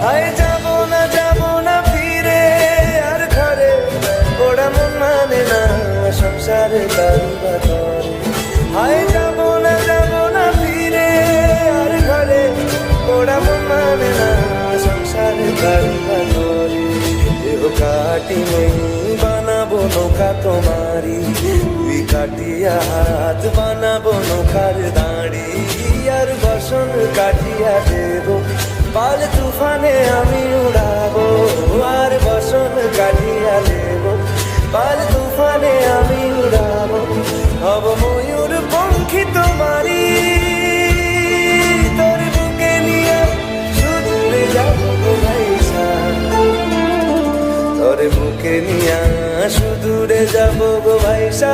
হায় যাব না ফিরে আর ঘরে, ওরা মন মানে না সংসারে কারুবা করে। হায় যাব না ফিরে আর ঘরে, ওরা মন মানে না সংসারে কারুবা করে। দেহ কাটি নেই বানাবো নৌকা তোমারি, দুই কাটিয়া হাত বানাবো নৌকার দাঁড়ি। আর বসন কাটিয়া দেব পাল তুফানে আমি উড়াবো, আর বসন কাটিয়া দেব পাল তুফানে আমি উড়াবো। হব ময়ূর পঙ্খী তোমারি, তোর বুকে নিয়ে সুদূরে যাবো গো ভাইসা, তোর বুকে নিয়ে সুদূরে যাবো গো ভাইসা।